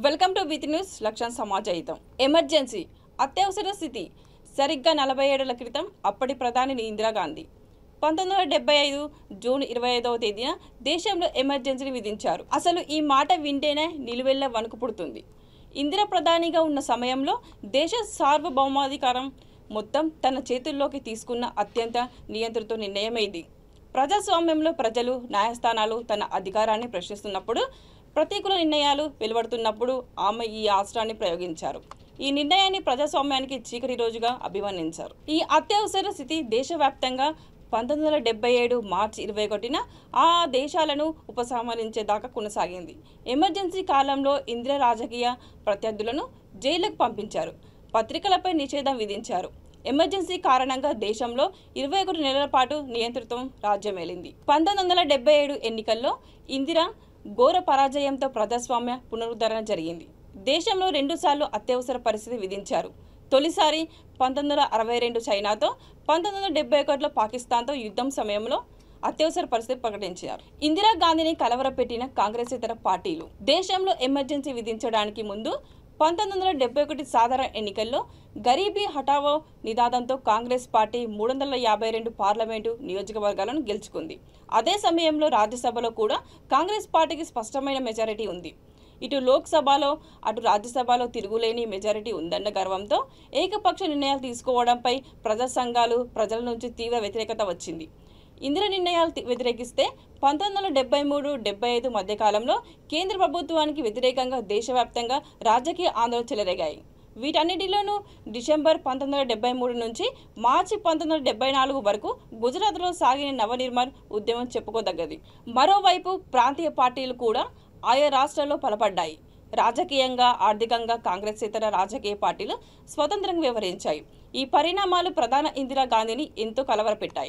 Welcome to with news లక్ష్యం సమాజాయితం. Emergency అత్యవసర స్థితి సరిగ్గా 40 ఏళ్ల క్రితం అప్పటి ప్రధాని ఇందిరాగాంధీ 1975 జూన్ 25వ తేదీన దేశంలో ఎమర్జెన్సీని విధించారు. అసలు ఈ మాట వింటేనే నిలువెల్ల వణుకు పుడుతుంది. ఇందిరా ప్రధానిగా ఉన్న సమయంలో దేశ సార్వభౌమాధికారం మొత్తం తన చేతుల్లోకి తీసుకున్న అత్యంత నియంత్రిత నిర్ణయం ఇది. ప్రజాస్వామ్యంలో ప్రజలు న్యాయస్థానాలు తన అధికారాన్ని ప్రశ్నిస్తున్నప్పుడు, ప్రతికూల నిర్ణయాలు వెలువడుతున్నప్పుడు ఆమె ఈ అస్త్రాన్ని ప్రయోగించారు. ఈ నిర్ణయాన్ని ప్రజాస్వామ్యానికి చీకటి రోజుగా అభివర్ణించారు. ఈ అత్యవసర స్థితి దేశవ్యాప్తంగా 1977 మార్చి 21న ఆ దేశాలను ఉపసంహరించేదాకా కొనసాగింది. ఎమర్జెన్సీ కాలంలో ఇందిరా రాజకీయ ప్రత్యర్థులను జైలుకు పంపించారు. పత్రికలపై నిషేధం విధించారు. ఎమర్జెన్సీ కారణంగా దేశంలో 21 నెలల పాటు నియంత్రితం రాజ్యమేలింది. 1977 ఎన్నికల్లో ఇందిరా ఘోర పరాజయంతో ప్రజాస్వామ్య పునరుద్ధరణ జరిగింది. దేశంలో 2 సార్లు అత్యవసర పరిస్థితి విధించారు. తొలిసారి 1962 చైనాతో, 1971లో పాకిస్తాన్తో యుద్ధం సమయంలో అత్యవసర పరిస్థితి ప్రకటించారు. ఇందిరాగాంధీని కలవరపెట్టిన కాంగ్రెస్ ఇతర పార్టీలు దేశంలో ఎమర్జెన్సీ విధించడానికి ముందు 1971 సాధారణ ఎన్నికల్లో గరీబీ హఠావో నినాదంతో కాంగ్రెస్ పార్టీ 352 పార్లమెంటు నియోజకవర్గాలను గెలుచుకుంది. అదే సమయంలో రాజ్యసభలో కూడా కాంగ్రెస్ పార్టీకి స్పష్టమైన మెజారిటీ ఉంది. ఇటు లోక్సభలో అటు రాజ్యసభలో తిరుగులేని మెజారిటీ ఉందన్న గర్వంతో ఏకపక్ష నిర్ణయాలు తీసుకోవడంపై ప్రజా సంఘాలు, ప్రజల నుంచి తీవ్ర వ్యతిరేకత వచ్చింది. ఇందిరా నిర్ణయాలు వ్యతిరేకిస్తే 1973-75 మధ్యకాలంలో కేంద్ర ప్రభుత్వానికి వ్యతిరేకంగా దేశవ్యాప్తంగా రాజకీయ ఆందోళన చెలరేగాయి. వీటన్నిటిలోనూ డిసెంబర్ 1973 నుంచి మార్చి 1974 వరకు గుజరాత్లో సాగిన నవనిర్మాణ్ ఉద్యమం చెప్పుకోదగ్గది. మరోవైపు ప్రాంతీయ పార్టీలు కూడా ఆయా రాష్ట్రాల్లో బలపడ్డాయి. రాజకీయంగా, ఆర్థికంగా కాంగ్రెస్ ఇతర రాజకీయ పార్టీలు స్వతంత్రంగా వ్యవహరించాయి. ఈ పరిణామాలు ప్రధాని ఇందిరాగాంధీని ఎంతో కలవరపెట్టాయి.